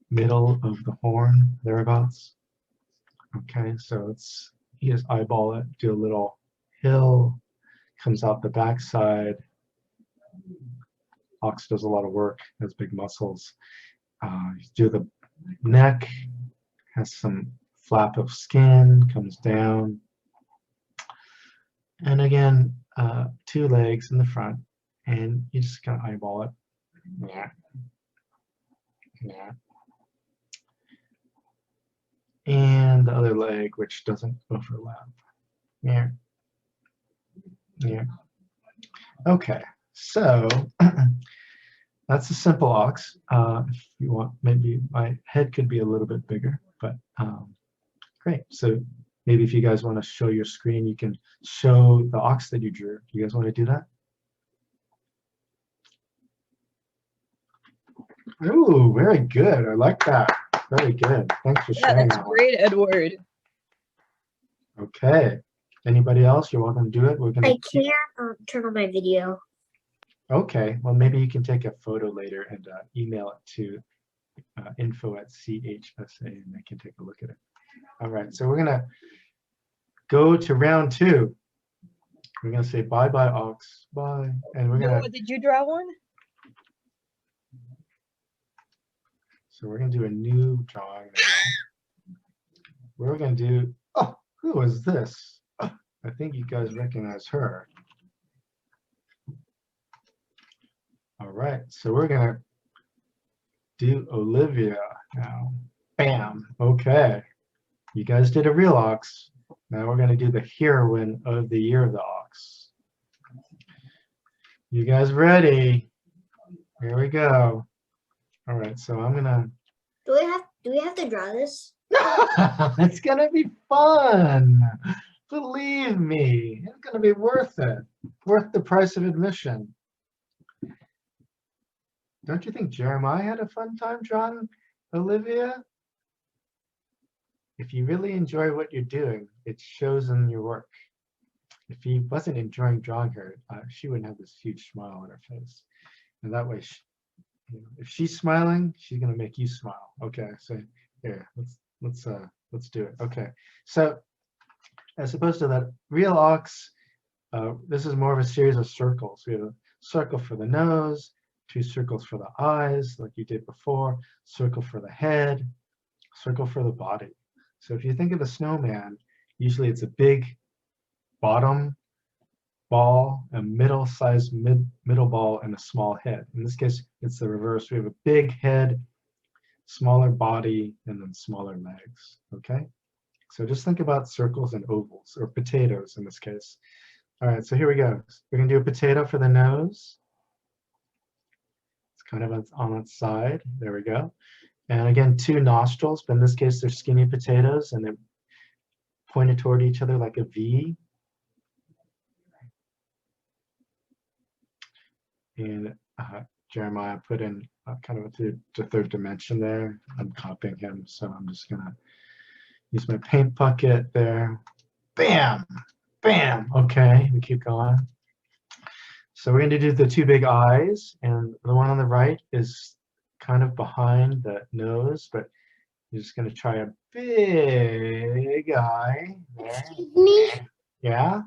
middle of the horn, thereabouts. Okay, so you just eyeball it, do a little hill, comes out the backside. Ox does a lot of work, has big muscles. Do the neck, has some flap of skin, comes down. And again, two legs in the front, and you just kind of eyeball it. Yeah. Yeah. And the other leg, which doesn't overlap. Yeah. Yeah. Okay, so that's a simple ox. If you want, maybe my head could be a little bit bigger, but great. So maybe if you guys want to show your screen, you can show the ox that you drew. Do you guys want to do that? Ooh, very good. I like that. Very good. Thanks for sharing that's that great, Edward. Okay. Anybody else? You're welcome to do it. We're gonna. I can't turn on my video. Okay. Well, maybe you can take a photo later and email it to info@CHSA, and they can take a look at it. All right. So we're gonna go to round 2. We're gonna say bye bye ox, bye, and we're gonna. Noah, did you draw one? So we're gonna do a new drawing now. We're gonna do. Oh, who is this? I think you guys recognize her. All right, so we're gonna do Olivia now. Bam. Okay. You guys did a real ox. Now we're gonna do the heroine of the year of the ox. You guys ready? Here we go. All right, so I'm gonna. Do we have to draw this? It's gonna be fun. Believe me, it's gonna be worth it. Worth the price of admission. Don't you think Jeremiah had a fun time drawing Olivia? If you really enjoy what you're doing, it shows in your work. If he wasn't enjoying drawing her, she wouldn't have this huge smile on her face. And that way, if she's smiling, she's gonna make you smile. Okay, so here, let's do it. Okay, so as opposed to that real ox, this is more of a series of circles. We have a circle for the nose, 2 circles for the eyes, like you did before, circle for the head, circle for the body. So if you think of a snowman, usually it's a big bottom ball, a middle-sized middle ball, and a small head. In this case, it's the reverse. We have a big head, smaller body, and then smaller legs. Okay? So just think about circles and ovals, or potatoes in this case. All right, so here we go. We're gonna do a potato for the nose. It's kind of on its side. There we go. And again, 2 nostrils, but in this case, they're skinny potatoes, and they're pointed toward each other like a V. And Jeremiah put in kind of the 3rd dimension there. I'm copying him, so I'm just gonna use my paint bucket there. Bam, bam. Okay, we keep going. So we're going to do the 2 big eyes, and the one on the right is kind of behind the nose, but you're just going to try a big eye there. Excuse me. Yeah?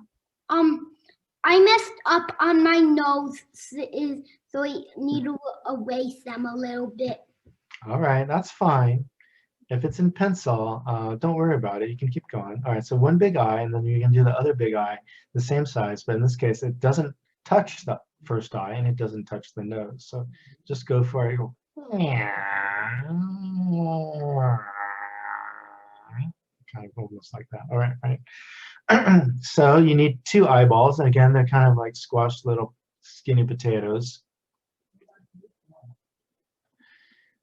I messed up on my nose, so I need to erase them a little bit. All right, that's fine. If it's in pencil, don't worry about it. You can keep going. All right, so 1 big eye, and then you can do the other big eye, the same size, but in this case, it doesn't touch the first eye, and it doesn't touch the nose. So just go for it. Go, kind of almost like that. All right, right. So you need 2 eyeballs, and again, they're kind of like squashed little skinny potatoes.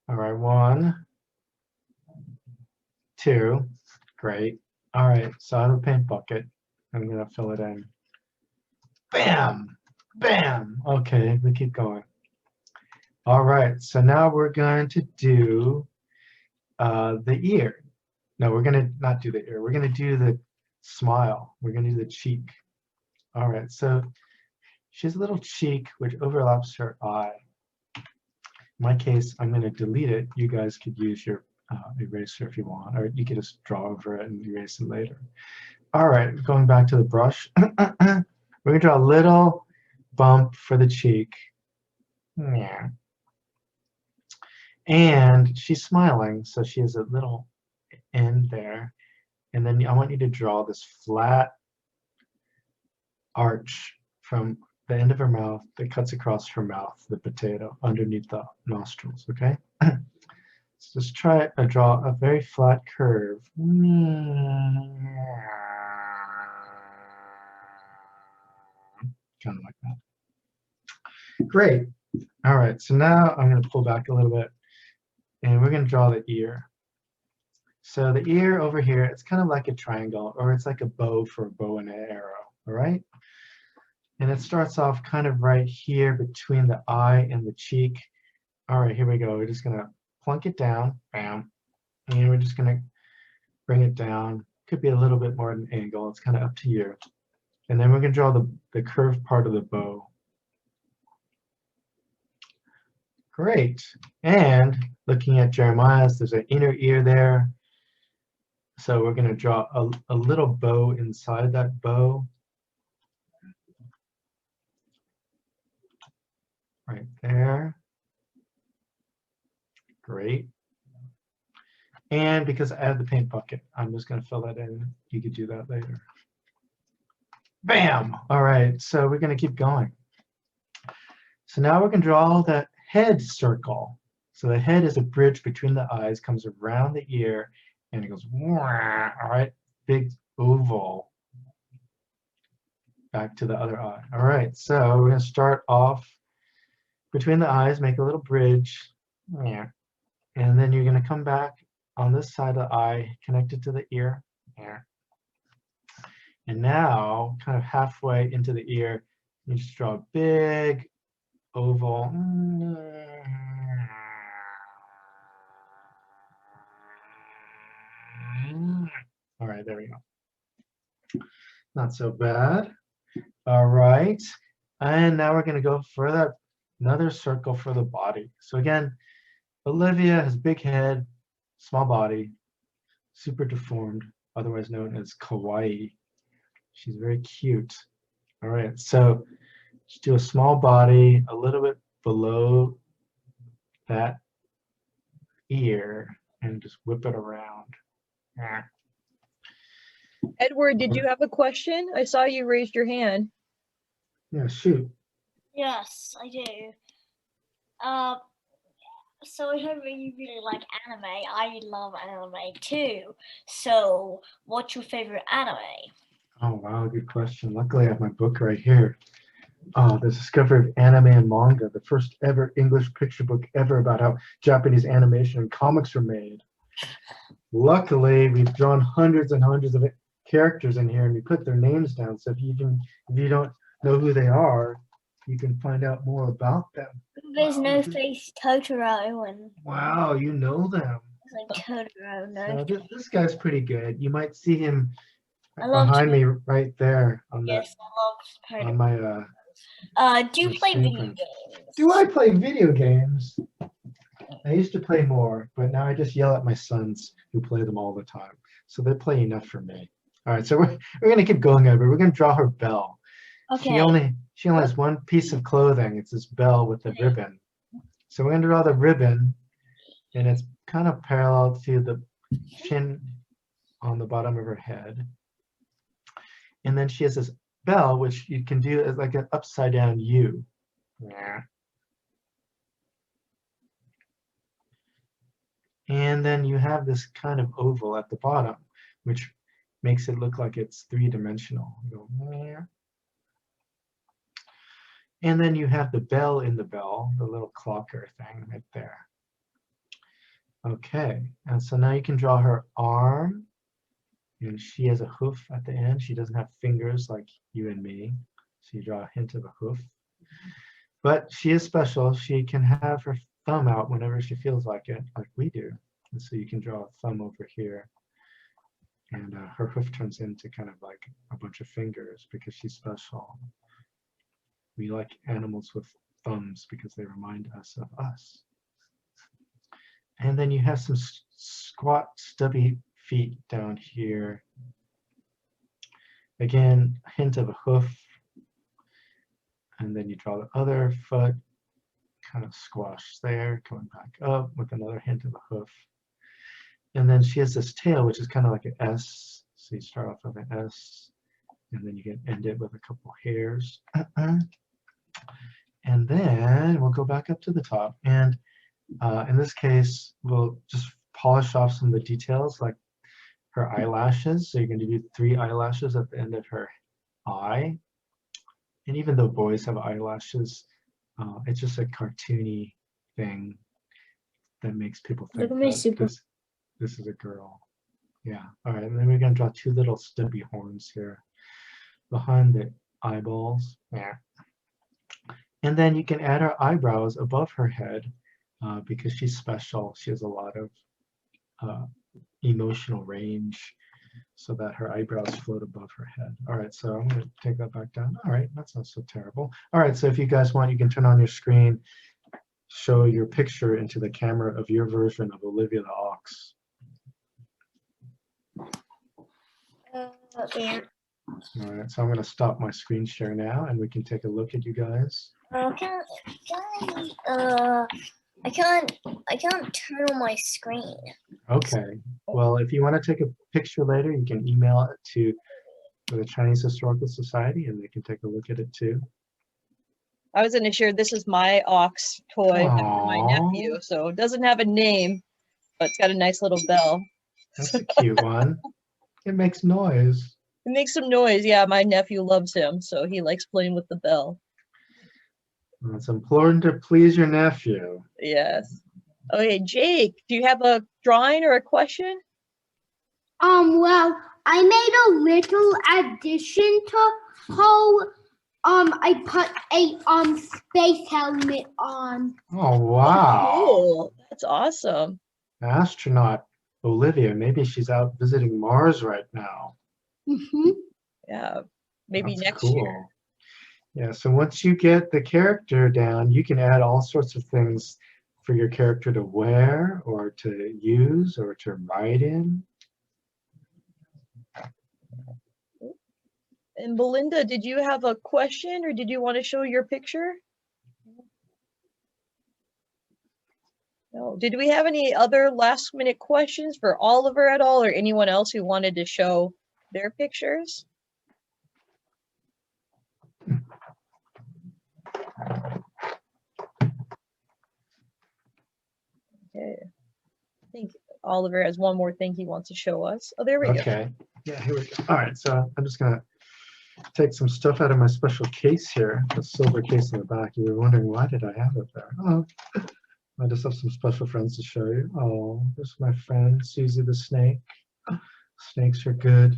All right, 1, 2, great. All right, so I have a paint bucket. I'm gonna fill it in. Bam, bam. Okay, we keep going. All right, so now we're going to do the ear. No, we're gonna not do the ear. We're gonna do the smile. We're gonna do the cheek. All right, so she has a little cheek which overlaps her eye. In my case, I'm gonna delete it. You guys could use your eraser if you want, or you could just draw over it and erase it later. All right, going back to the brush. We're gonna draw a little bump for the cheek. Yeah. And she's smiling, so she has a little end there. And then I want you to draw this flat arch from the end of her mouth that cuts across her mouth, the potato, underneath the nostrils, okay? So just try to draw a very flat curve. Kind of like that. Great. All right, so now I'm going to pull back a little bit, and we're going to draw the ear. So the ear over here, it's kind of like a triangle, or it's like a bow for a bow and an arrow, all right? And it starts off kind of right here between the eye and the cheek. All right, here we go. We're just going to plunk it down, bam, and we're just going to bring it down. Could be a little bit more at an angle. It's kind of up to you. And then we're going to draw the curved part of the bow. Great. And looking at Jeremiah's, there's an inner ear there. So we're going to draw a little bow inside that bow. Right there. Great. And because I have the paint bucket, I'm just going to fill that in. You could do that later. Bam! All right, so we're going to keep going. So now we're going to draw the head circle. So the head is a bridge between the eyes, comes around the ear, and it goes, wah, all right, big oval back to the other eye. All right, so we're going to start off between the eyes, make a little bridge, yeah, and then you're going to come back on this side of the eye, connect it to the ear, yeah. And now, kind of halfway into the ear, you just draw a big oval. All right, there we go. Not so bad. All right, and now we're going to go for that another circle for the body. So again, Olivia has big head, small body, super deformed, otherwise known as kawaii. She's very cute. All right, so just do a small body a little bit below that ear and just whip it around. Edward, did you have a question? I saw you raised your hand. Yeah, shoot. Yes, I do. So I heard that you really like anime. I love anime too. So what's your favorite anime? Oh, wow, good question. Luckily, I have my book right here. The Discovery of Anime and Manga, the first ever English picture book ever about how Japanese animation and comics were made. Luckily, we've drawn hundreds and hundreds of characters in here, and we put their names down. So if you don't know who they are, you can find out more about them. There's Wow, No Face Totoro and wow, you know them. it's like Totoro. So No, this guy's pretty good. You might see him I love behind me right there on the yes, I love on Totoro. my Do you my play screen video print. games? Do I play video games? I used to play more, but now I just yell at my sons who play them all the time. So they play enough for me. All right, so we're gonna keep going over. We're gonna draw her bell. Okay. She only has one piece of clothing. It's this bell with the ribbon. So we're gonna draw the ribbon, and it's kind of parallel to the chin on the bottom of her head. And then she has this bell, which you can do as like an upside down U. Yeah. And then you have this kind of oval at the bottom, which makes it look like it's three-dimensional. And then you have the bell in the bell, the little clocker thing right there. Okay, and so now you can draw her arm, and she has a hoof at the end. She doesn't have fingers like you and me, so you draw a hint of a hoof. But she is special. She can have her thumb out whenever she feels like it, like we do. And so you can draw a thumb over here, and her hoof turns into kind of like a bunch of fingers because she's special. We like animals with thumbs because they remind us of us. And then you have some squat, stubby feet down here. Again, a hint of a hoof. And then you draw the other foot, kind of squash there, coming back up with another hint of a hoof. And then she has this tail, which is kind of like an S. So you start off with an S, and then you can end it with a couple hairs. And then we'll go back up to the top. And in this case, we'll just polish off some of the details, like her eyelashes. So you're going to do 3 eyelashes at the end of her eye. And even though boys have eyelashes, it's just a cartoony thing that makes people think that this is a girl. Yeah. All right. And then we're going to draw 2 little stubby horns here behind the eyeballs. Yeah. And then you can add her eyebrows above her head because she's special. She has a lot of emotional range so that her eyebrows float above her head. All right, so I'm going to take that back down. All right, that's not so terrible. All right, so if you guys want, you can turn on your screen, show your picture into the camera of your version of Olivia the Ox. Okay. All right, so I'm going to stop my screen share now, and we can take a look at you guys. I can't turn on my screen. Okay, well, if you want to take a picture later, you can email it to the Chinese Historical Society, and they can take a look at it too. I was going to share this is my ox toy for my Aw. nephew. So it doesn't have a name, but it's got a nice little bell. That's a cute one. It makes noise. It makes some noise. Yeah, my nephew loves him, so he likes playing with the bell. Well, it's important to please your nephew. Yes. Okay, Jake, do you have a drawing or a question? Well, I made a little addition to how I put a space helmet on. Oh, wow. Cool. That's awesome. Astronaut Olivia, maybe she's out visiting Mars right now. Yeah. Maybe That's next cool. year. Yeah, so once you get the character down, you can add all sorts of things for your character to wear or to use or to write in. And Belinda, did you have a question or did you want to show your picture? No. Did we have any other last minute questions for Oliver at all or anyone else who wanted to show their pictures? Okay. I think Oliver has one more thing he wants to show us. Oh, there we go. Okay. Yeah, here we go. All right, so I'm just gonna take some stuff out of my special case here, the silver case in the back. You were wondering why did I have it there? Oh, I just have some special friends to show you. Oh, this is my friend Susie the snake. Snakes are good.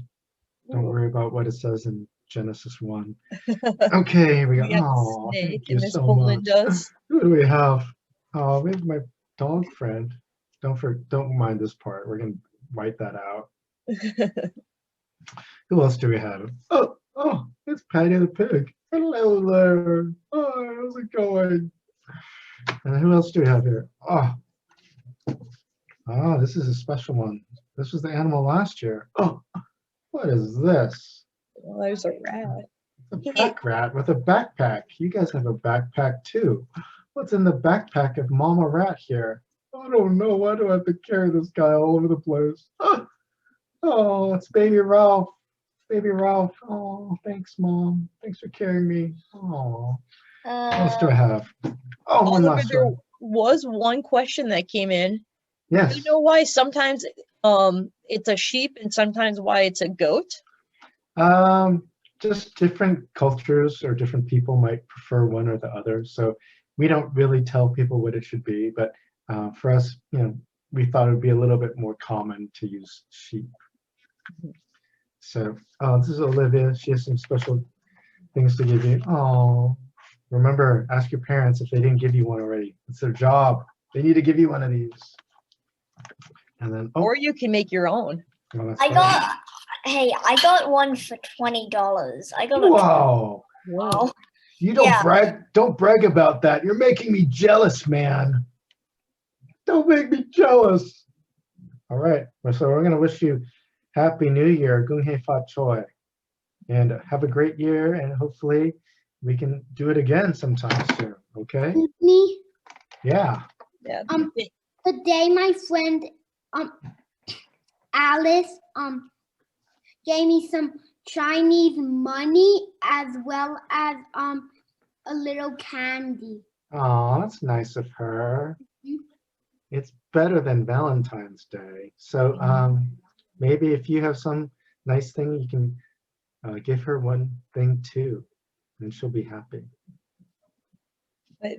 Don't worry about what it says in Genesis 1. Okay, here we go. We have a Oh, snake thank in you Miss so much. Belinda's. Who do we have? Oh, we have my dog friend. Don't mind this part. We're gonna write that out. Who else do we have? Oh, it's Patty the pig. Hello there. Oh, how's it going? And who else do we have here? Oh, this is a special one. This was the animal last year. Oh, what is this? Well, there's a rat. A pack rat with a backpack. You guys have a backpack too. What's in the backpack of Mama Rat here? I don't know. Why do I have to carry this guy all over the place? Oh, it's baby Ralph. Baby Ralph. Oh, thanks, Mom. Thanks for carrying me. Oh, what else do I have? Oh, one Oliver, last there one. was one question that came in. Yes. Do you know why sometimes it's a sheep and sometimes why it's a goat? Just different cultures or different people might prefer one or the other. So we don't really tell people what it should be, but for us, we thought it would be a little bit more common to use sheep. So this is Olivia. She has some special things to give you. Oh, remember, ask your parents if they didn't give you one already. It's their job. They need to give you one of these. And then, Or you can make your own. well, that's I fine. got one for $20. I got a Wow. wow. You don't Yeah. brag. Don't brag about that. You're making me jealous, man. Don't make me jealous. All right. So we're gonna wish you Happy New Year, Gung Hei Fat Choi, and have a great year. And hopefully we can do it again sometime soon. Okay? Me, Yeah. Yeah. the day my friend Alice gave me some Chinese money as well as a little candy. Oh, that's nice of her. Mhm. It's better than Valentine's Day. So maybe if you have some nice thing, you can give her one thing too, and she'll be happy.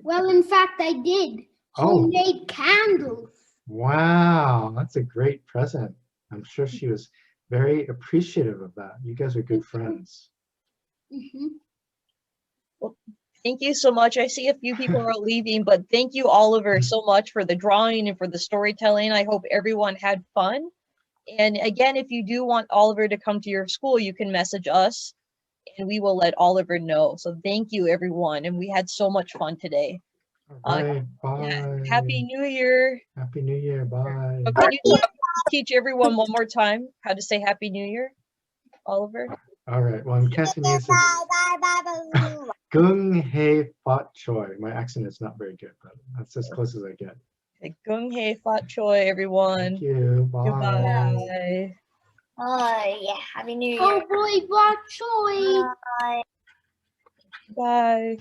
Well, in fact, I did. Oh. Homemade candles. Wow, that's a great present. I'm sure she was very appreciative of that. You guys are good friends. Thank you so much. I see a few people are leaving, but thank you, Oliver, so much for the drawing and for the storytelling. I hope everyone had fun. And again, if you do want Oliver to come to your school, you can message us and we will let Oliver know. So thank you, everyone. And we had so much fun today. All right, bye. Yeah, Happy New Year. Happy New Year, bye. But can you teach everyone one more time how to say Happy New Year, Oliver? All right, well, in Cantonese, it's Gung Hei Fat Choi. My accent is not very good, but that's as close as I get. Gung Hei Fat Choi, everyone. Thank you, bye. Goodbye. Oh yeah, Happy New Year. Oh boy, bok choy. Bye. Bye.